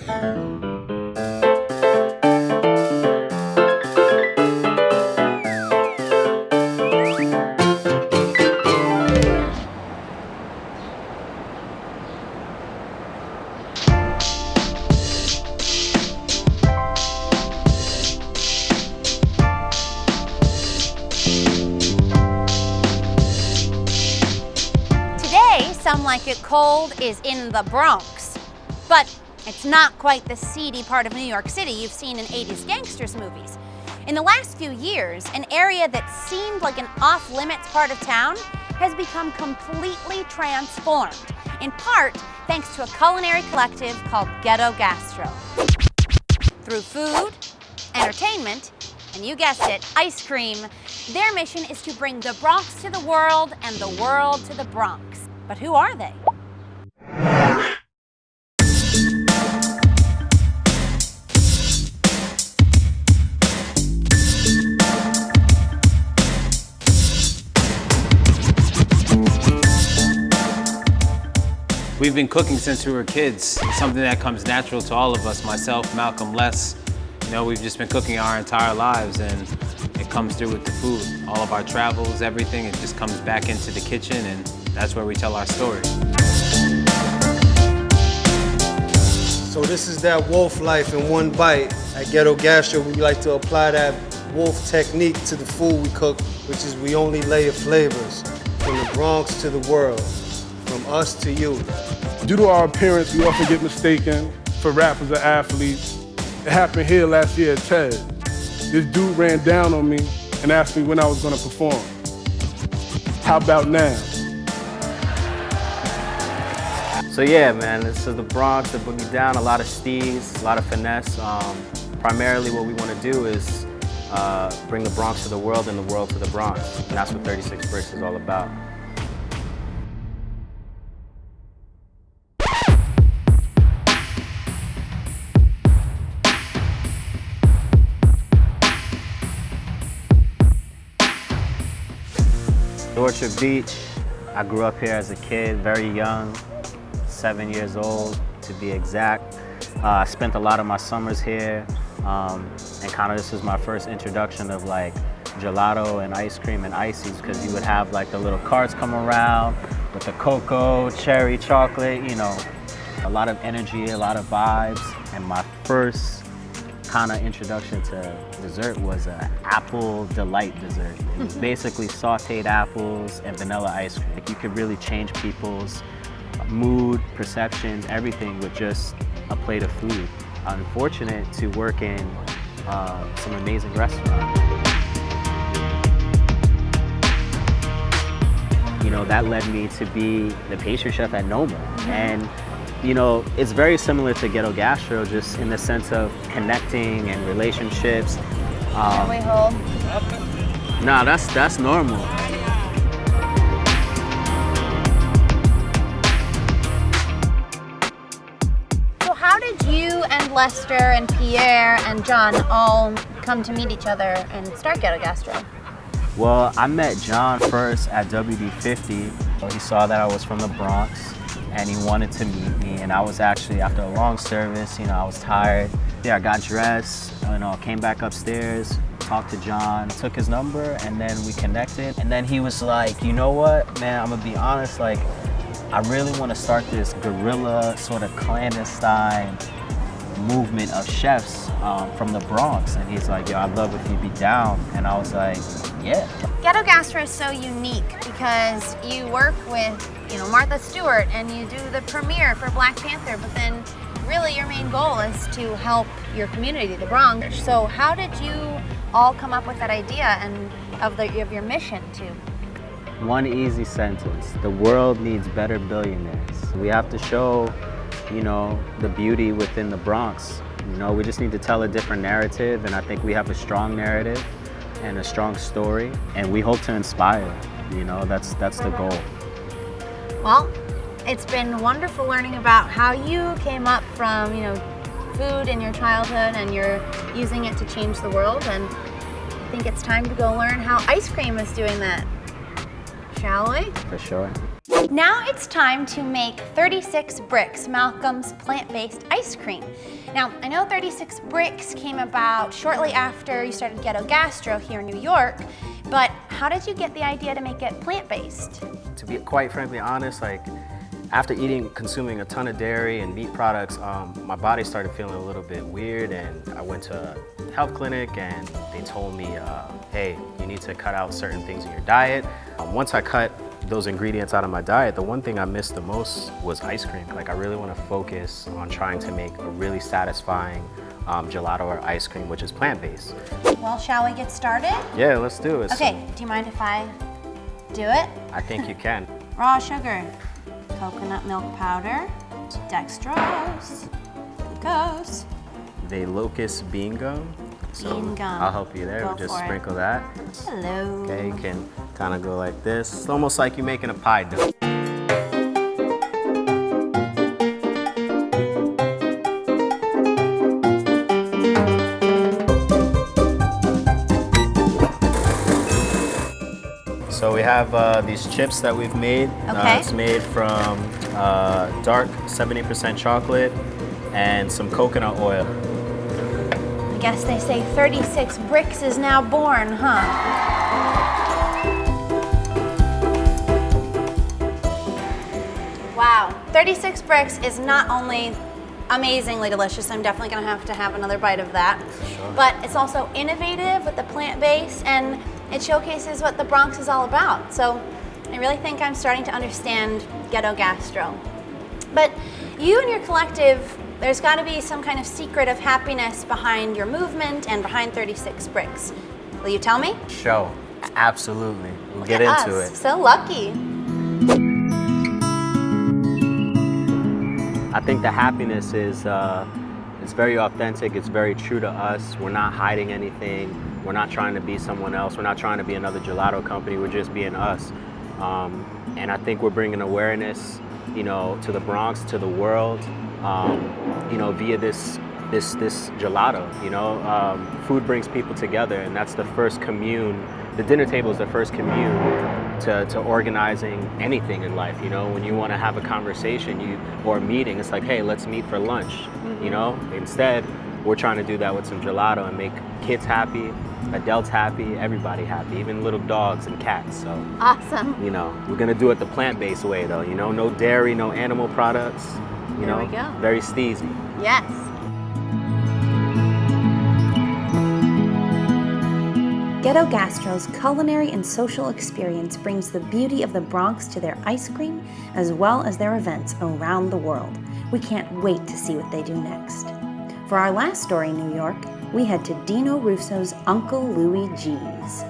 Some Like It Cold is in the Bronx, but it's not quite the seedy part of New York City you've seen in 80s gangsters movies. In the last few years, an area that seemed like an off-limits part of town has become completely transformed, in part thanks to a culinary collective called Ghetto Gastro. Through food, entertainment, and you guessed it, ice cream, their mission is to bring the Bronx to the world and the world to the Bronx. But who are they? We've been cooking since we were kids. It's something that comes natural to all of us, myself, Malcolm, Les. You know, we've just been cooking our entire lives, and it comes through with the food. All of our travels, everything, it just comes back into the kitchen, and that's where we tell our story. So this is that wolf life in one bite. At Ghetto Gastro, we like to apply that wolf technique to the food we cook, which is we only layer flavors from the Bronx to the world, from us to you. Due to our appearance, we often get mistaken for rappers or athletes. It happened here last year at TED. This dude ran down on me and asked me when I was gonna perform. How about now? So yeah, man, this is the Bronx, the boogie down, a lot of steez, a lot of finesse. Primarily what we want to do is bring the Bronx to the world and the world to the Bronx. And that's what 36 Brix is all about. Orchard Beach, I grew up here as a kid, very young, 7 years old to be exact. I spent a lot of my summers here, and kind of this was my first introduction of like gelato and ice cream and ices, because you would have like the little carts come around with the cocoa, cherry, chocolate, you know, a lot of energy, a lot of vibes. And my first kind of introduction to dessert was an apple delight dessert. It was basically sauteed apples and vanilla ice cream. Like, you could really change people's mood, perceptions, everything with just a plate of food. I'm fortunate to work in some amazing restaurants. You know, that led me to be the pastry chef at Noma. And you know, it's very similar to Ghetto Gastro, just in the sense of connecting and relationships. Can we hold? Nah, that's normal. So how did you and Lester and Pierre and John all come to meet each other and start Ghetto Gastro? Well, I met John first at WD50. He saw that I was from the Bronx, and he wanted to meet me. And I was actually, after a long service, you know, I was tired. Yeah, I got dressed, you know, came back upstairs, talked to John, took his number, and then we connected. And then he was like, you know what, man, I'm gonna be honest, like, I really want to start this guerrilla, sort of clandestine movement of chefs from the Bronx. And he's like, yo, I'd love if you'd be down. And I was like, yeah. Ghetto Gastro is so unique because you work with, you know, Martha Stewart, and you do the premiere for Black Panther, but then really your main goal is to help your community, the Bronx. So how did you all come up with that idea and of your mission to? One easy sentence: the world needs better billionaires. We have to show, you know, the beauty within the Bronx. You know, we just need to tell a different narrative, and I think we have a strong narrative and a strong story, and we hope to inspire. You know, that's the goal. Well, it's been wonderful learning about how you came up from, you know, food in your childhood and you're using it to change the world, and I think it's time to go learn how ice cream is doing that. Shall we? For sure. Now it's time to make 36 Brix, Malcolm's plant-based ice cream. Now, I know 36 Brix came about shortly after you started Ghetto Gastro here in New York, but how did you get the idea to make it plant-based? To be quite frankly honest, after consuming a ton of dairy and meat products, my body started feeling a little bit weird, and I went to a health clinic and they told me, hey, you need to cut out certain things in your diet. Once I cut those ingredients out of my diet, the one thing I missed the most was ice cream. I really want to focus on trying to make a really satisfying gelato or ice cream, which is plant-based. Well, shall we get started? Yeah, let's do it. Okay, do you mind if I do it? I think you can. Raw sugar, coconut milk powder, dextrose, glucose. The locust bean gum. So Bean gum. I'll help you there. Go We'll just for it. sprinkle that. Hello. Okay, you can kind of go like this. It's almost like you're making a pie dough. So we have these chips that we've made. Okay. It's made from dark 70% chocolate and some coconut oil. I guess they say 36 Brix is now born, huh? Wow, 36 Brix is not only amazingly delicious, I'm definitely gonna have to have another bite of that, Sure. but it's also innovative with the plant base, and it showcases what the Bronx is all about. So I really think I'm starting to understand Ghetto Gastro. But you and your collective, there's got to be some kind of secret of happiness behind your movement and behind 36 Brix. Will you tell me? Show. Absolutely. We'll Look get at into us. it. So lucky. I think the happiness is it's very authentic, it's very true to us. We're not hiding anything. We're not trying to be someone else. We're not trying to be another gelato company. We're just being us. And I think we're bringing awareness, to the Bronx, to the world, via this gelato. Food brings people together, and that's the first commune. The dinner table is the first commune to organizing anything in life. When you want to have a conversation or a meeting, it's like, hey, let's meet for lunch. Instead, we're trying to do that with some gelato and make kids happy, adults happy, everybody happy, even little dogs and cats. So Awesome. we're gonna do it the plant-based way though. No dairy, no animal products. There we go. Very steezy. Yes. Ghetto Gastro's culinary and social experience brings the beauty of the Bronx to their ice cream as well as their events around the world. We can't wait to see what they do next. For our last story in New York, we head to Dino Russo's Uncle Louie G's.